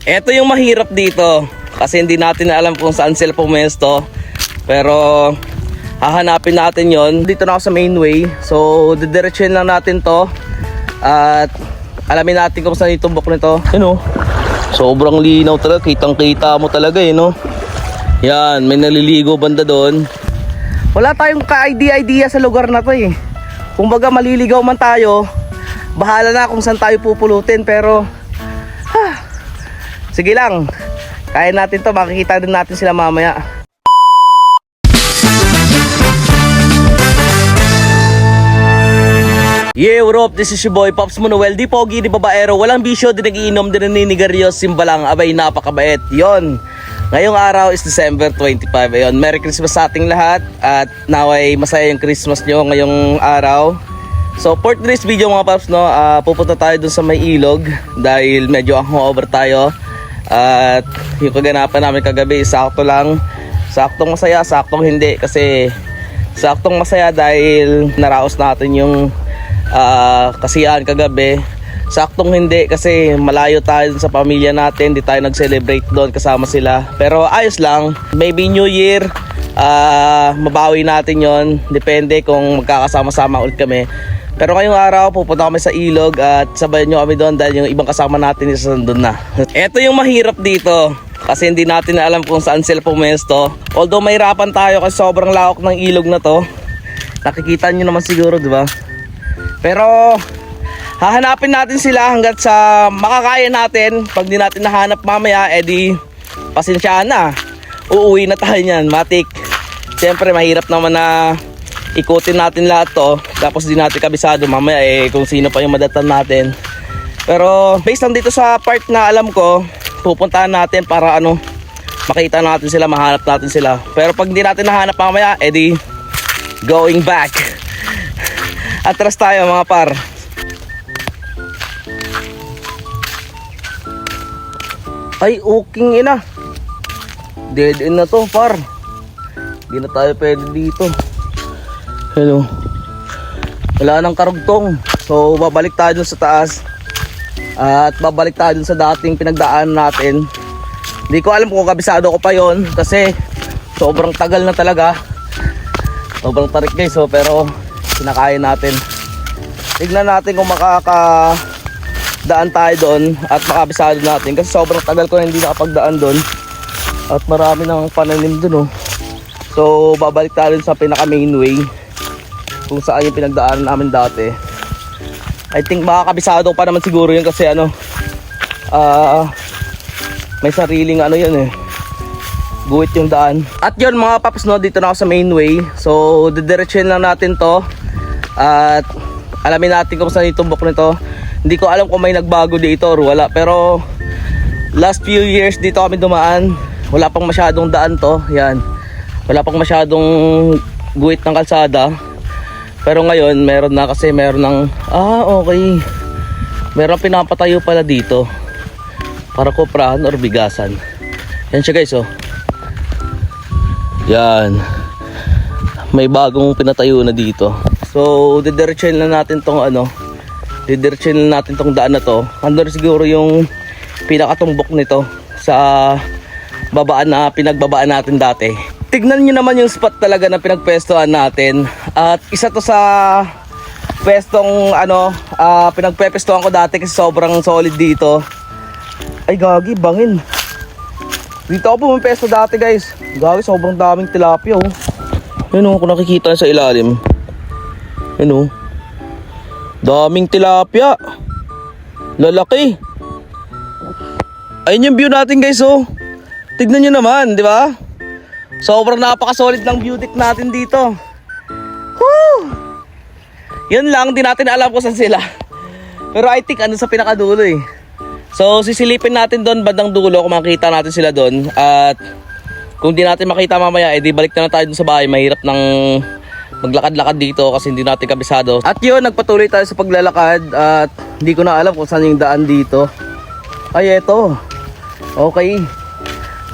Ito yung mahirap dito kasi hindi natin alam kung saan sila pumesto. Pero hahanapin natin yon. Dito na ako sa main way. So didiretsuhin lang natin to at alamin natin kung saan yung tumbok nito. Yun oh, sobrang linaw talaga. Kitang kita mo talaga eh no. Yan, may naliligo banda doon. Wala tayong ka-idea sa lugar na to eh. Kung baga maliligaw man tayo, bahala na kung saan tayo pupulutin. Pero sige lang, kaya natin to, makikita din natin sila mamaya. Yeah, what up? This is your boy Pops Manuel. Di pogi, di babaero, walang bisyo, di nagiinom, di naninigarilyo, simbalang, abay napakabait. Yon. Ngayong araw is December 25. Ayun, Merry Christmas sa ating lahat at naway masaya yung Christmas nyo ngayong araw. So for today's video mga paps no, pupunta tayo dun sa may ilog dahil medyo hangover tayo. At yung kaganapan namin kagabi, sakto lang. Saktong masaya, saktong hindi. Kasi saktong masaya dahil naraos natin yung kasiyahan kagabi. Saktong hindi kasi malayo tayo sa pamilya natin, di tayo nag-celebrate doon kasama sila. Pero ayos lang, maybe New Year, mabawi natin yon. Depende kung magkakasama-sama ulit kami. Pero ngayong araw pupunta kami sa ilog at sabayan nyo kami doon dahil yung ibang kasama natin isa doon na. Ito yung mahirap dito kasi hindi natin alam kung saan sila pumesto. Although mahirapan tayo kasi sobrang lawak ng ilog na to. Nakikita nyo naman siguro, di ba? Pero hahanapin natin sila hanggat sa makakaya natin. Pag di natin nahanap mamaya, edi pasensyaan na. Uuwi na tayo niyan, matik. Siyempre mahirap naman na ikutin natin lahat to. Tapos di natin kabisado mamaya kung sino pa yung madatan natin. Pero based lang dito sa part na alam ko, pupuntahan natin para makita natin sila, mahanap natin sila. Pero pag di natin nahanap mamaya, edi going back. Atras tayo mga par. Ay, uking ina. Dead end na to, par. Hindi na tayo pwede dito. Hello. Wala nang karugtong. So, babalik tayo dun sa taas. At babalik tayo dun sa dating pinagdaan natin. Hindi ko alam kung kabisado ko pa yon kasi sobrang tagal na talaga. Sobrang tarik guys, so, pero kinakaya natin. Tignan natin kung makakadaan tayo doon at makabisado natin kasi sobrang tagal ko na hindi nakapagdaan doon at marami nang pananim doon So babalik tayo sa pinaka main way kung saan yung pinagdaan namin dati. I think makakabisado pa naman siguro yun kasi may sariling yun guhit yung daan. At yun mga paps no, dito na ako sa main way. So didiretsuhin lang natin to at alamin natin kung saan yung tumbok nito. Hindi ko alam kung may nagbago dito or wala. Pero last few years dito kami dumaan, wala pang masyadong daan to. Yan, wala pang masyadong guhit ng kalsada. Pero ngayon meron na kasi meron ng okay, meron pinapatayo pala dito para kuprahan or bigasan. Yan siya guys Yan, may bagong pinatayo na dito. So didiretsuhin na natin tong didiretsuhin na natin tong daan na to. Andun siguro yung pinakatumbok nito sa babaan na pinagbabaan natin dati. Tignan nyo naman yung spot talaga na pinagpwestohan natin. At isa to sa pwestong pinagpepestuhan ko dati kasi sobrang solid dito. Ay gagi, bangin. Dito ako pumapesto dati guys. Gagi, sobrang daming tilapia Ayun kung nakikita sa ilalim. Ayun daming tilapia. Lalaki. Ayun yung view natin guys Tignan nyo naman, di ba? Sobrang napaka-solid ng view deck natin dito. Woo! Yun lang, di natin alam kung saan sila. Pero I think sa pinakadulo So sisilipin natin doon bandang dulo kung makita natin sila doon. At kung di natin makita mamaya, di balik na tayo dun sa bahay. Mahirap nang maglakad-lakad dito kasi hindi natin kabisado. At yun, nagpatuloy tayo sa paglalakad. At hindi ko na alam kung saan yung daan dito. Ay eto. Okay,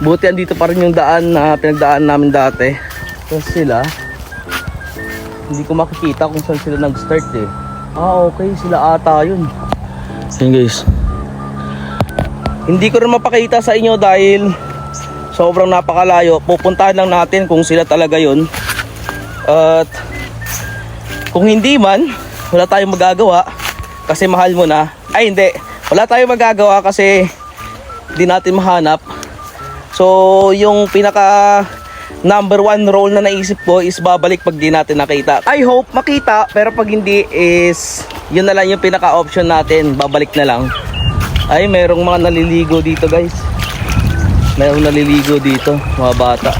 buti andito pa rin yung daan na pinagdaan namin dati. Tapos sila, hindi ko makikita kung saan sila nag-start Okay, sila ata yun. Ayun guys, Hindi ko rin mapakita sa inyo dahil sobrang napakalayo. Pupuntahan lang natin kung sila talaga yun. At kung hindi man, wala tayong magagawa kasi mahal mo na. Ay hindi, wala tayong magagawa kasi hindi natin mahanap. So yung pinaka number 1 role na naisip ko is babalik pag di natin nakita. I hope makita, pero pag hindi is yun na lang yung pinaka option natin, babalik na lang. Ay merong mga naliligo dito guys. Merong naliligo dito, mga bata.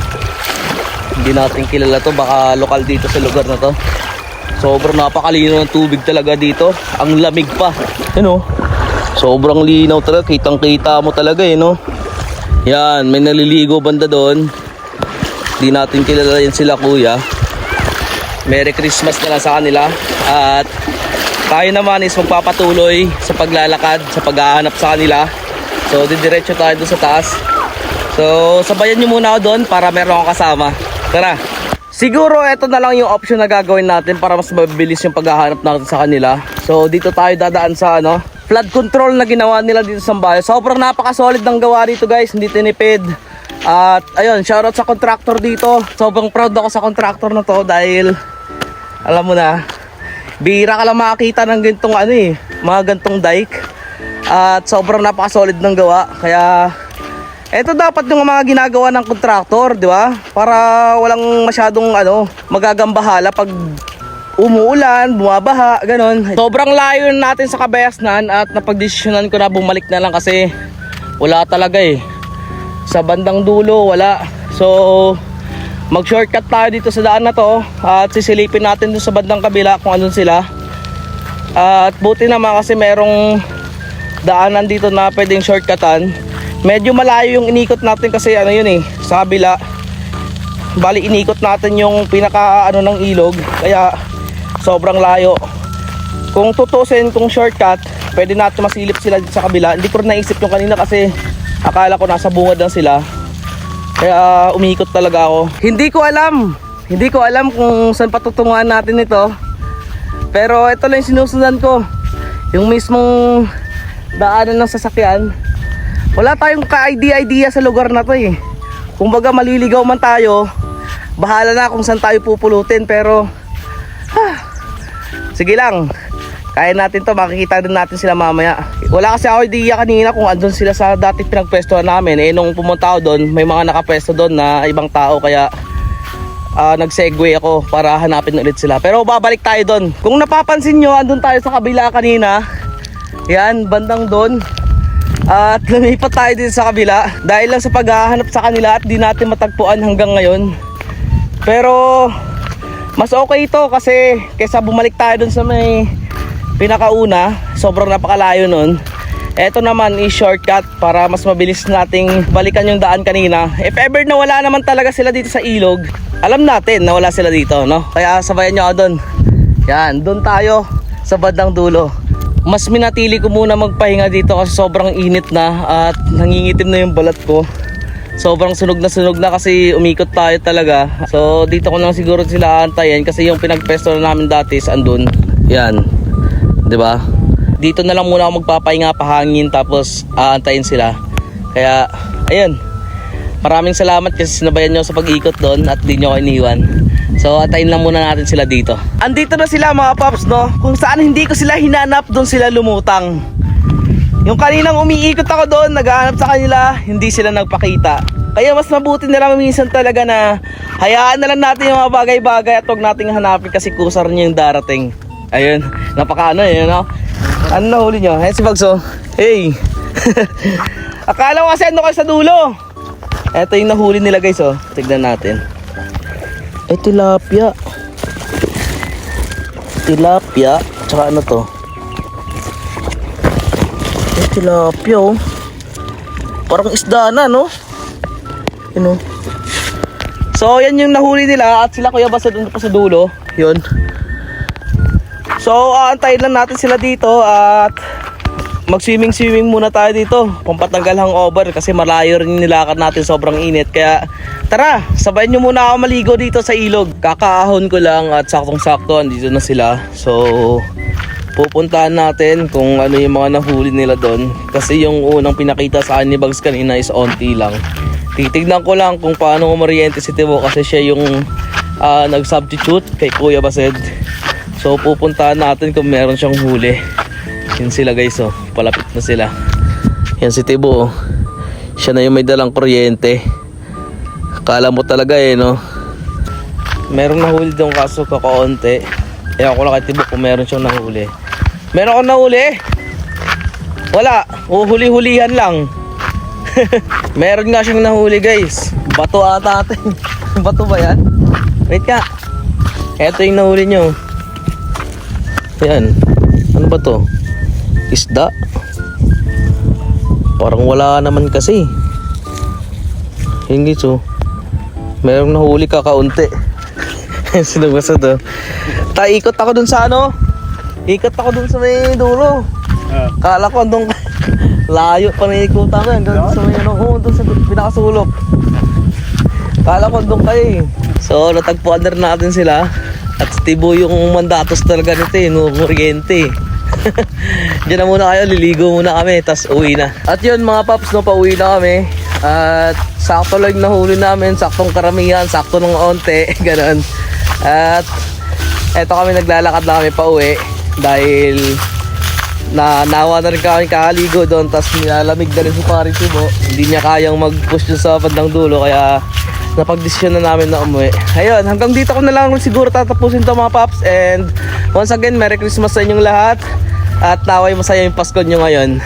Hindi natin kilala to, baka lokal dito sa lugar na to. Sobrang napakalino ng tubig talaga dito. Ang lamig pa. Ano? Sobrang linaw talaga, kitang kita mo talaga no. Yan, may naliligo banda doon. Di natin kilala yan sila kuya. Merry Christmas na lang sa kanila. At tayo naman is magpapatuloy sa paglalakad, sa paghahanap sa kanila. So didiretso tayo doon sa taas. So sabayan nyo muna ako doon para meron akong kasama. Tara. Siguro ito na lang yung option na gagawin natin para mas mabilis yung paghahanap natin sa kanila. So dito tayo dadaan sa flood control na ginawa nila dito sa bahay. Sobrang napaka-solid ng gawa dito guys, hindi tinipid. At ayun, shoutout sa contractor dito. Sobrang proud ako sa contractor na to dahil alam mo na, bihira ka lang makakita ng gantong mga gantong dike. At sobrang napaka-solid ng gawa. Kaya ito dapat yung mga ginagawa ng contractor, di ba? Para walang masyadong magagambahala pag umuulan, bumabaha, ganon. Sobrang layo natin sa Kabayasnan at napagdesisyonan ko na bumalik na lang kasi wala talaga sa bandang dulo wala. So mag-shortcut tayo dito sa daan na to at sisilipin natin dun sa bandang kabila kung andun sila. At buti naman kasi merong daanan dito na pwedeng shortcutan. Medyo malayo yung inikot natin kasi sa kabila. Bali inikot natin yung pinaka ng ilog kaya sobrang layo. Kung tutusin kung shortcut, pwede natin masilip sila dito sa kabila. Hindi ko rin naisip yung kanina kasi akala ko nasa bungad lang sila. Kaya umikot talaga ako. Hindi ko alam kung saan patutunguhan natin ito. Pero ito lang yung sinusundan ko. Yung mismong daanan ng sasakyan. Wala tayong ka-idea sa lugar na to Kumbaga maliligaw man tayo, bahala na kung saan tayo pupulutin. Pero sige lang, kaya natin to, makikita din natin sila mamaya. Wala kasi ako idea kanina kung andun sila sa dati pinagpwestuhan namin. Nung pumunta ako doon, may mga nakapwesto doon na ibang tao. Kaya nag-segue ako para hanapin ulit sila. Pero babalik tayo doon. Kung napapansin nyo, andun tayo sa kabila kanina. Yan, bandang doon. At lumipat tayo din sa kabila dahil lang sa paghahanap sa kanila at di natin matagpuan hanggang ngayon. Pero mas okay ito kasi kaysa bumalik tayo doon sa may pinakauna, sobrang napakalayo nun. Ito naman is shortcut para mas mabilis nating balikan yung daan kanina. If ever na wala naman talaga sila dito sa ilog, alam natin na wala sila dito, no? Kaya sabayan nyo ako doon. Yan, doon tayo sa bandang dulo. Mas minatili ko muna magpahinga dito kasi sobrang init na at nangingitim na yung balat ko. Sobrang sunog na kasi umikot tayo talaga. So dito ko lang siguro sila aantayin kasi yung pinagpesto na namin dati is andun. Yan, 'di ba? Dito na lang muna ako magpapahinga, pahangin, tapos aantayin sila. Kaya ayun, maraming salamat kasi sinabayan nyo sa pag-ikot doon at di nyo ako iniwan. So atayin lang muna natin sila dito. Andito na sila mga paps, no? Kung saan hindi ko sila hinanap, doon sila lumutang. Yung kaninang umiikot ako doon, naghahanap sa kanila, hindi sila nagpakita. Kaya mas mabuti na lang minsan talaga na hayaan na lang natin yung mga bagay-bagay at huwag nating hanapin kasi kusar niya yung darating. Ayun, napaka no? Ano nahuli nyo? Ayan si Bagso. Hey! Akala ko kasi ano kayo sa dulo. Ito yung nahuli nila guys, oh. Tignan natin. Ay, tilapia. Tilapia. Tsaka ano to? Ay, tilapia, oh. Parang isda na, no? Ano? So, yan yung nahuli nila at sila Kuya Bas doon pa sa dulo. Yun. So, aantayin lang natin sila dito at mag-swimming muna tayo dito. Pampatanggal hangover kasi malayo rin nilakad natin, sobrang init. Kaya tara, sabayan nyo muna ako maligo dito sa ilog. Kakaahon ko lang at saktong-sakto andito na sila. So, pupuntahan natin kung ano yung mga nahuli nila doon. Kasi yung unang pinakita sa akin ni Bugs kanina is onti lang. Titignan ko lang kung paano umoriente si Tibo kasi siya yung nag-substitute kay Kuya Based. So pupuntahan natin kung meron siyang huli. Yan sila guys, oh, palapit na sila. Yan si Tibo, oh. Siya na yung may dalang kuryente. Kala mo talaga no. Merong nahuli doon kaso kakaunti. Ewan ko lang kay Tibo kung meron siyang nahuli. Meron akong nahuli? Wala, uhuli-hulihan lang. Meron nga siyang nahuli guys. Bato ata atin. Bato ba yan? Wait ka. Eto yung nahuli nyo. Yan. Ano ba to? Isda? Parang wala naman kasi. Hindi so. Merong nahuli kakaunti. Sinubasa to. Ikot ako dun sa ano. Ikot ako dun sa may dulo. Kala ko andong layo pa na ikutan ko. Hanggang sa may ano. Dun sa pinakasulok. Kala ko andong kayo. So natagpuan na natin sila. At Tibo yung mandatos talaga nito yung kuryente. Diyan na muna kayo, liligo muna kami, tas uwi na. At yun mga paps, no, pauwi na kami. At sakto lang nahuli namin, saktong karamihan, sakto ng onte, ganun. At eto kami, naglalakad na kami pauwi. Dahil nawa na rin kami kakaligo doon, tas nilalamig na rin si Paring Tibo. Hindi niya kayang mag-push dun sa bandang dulo, kaya napag-desisyon na namin na umuwi. Ayun, hanggang dito ko na lang siguro tatapusin to mga paps. And once again, Merry Christmas sa inyong lahat. At naway masaya yung Pasko nyo ngayon.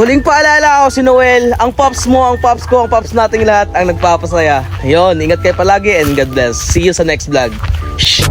Huling paalala ako si Noel. Ang pops mo, ang pops ko, ang pops nating lahat ang nagpapasaya. Ayun, ingat kayo palagi and God bless. See you sa next vlog. Shh!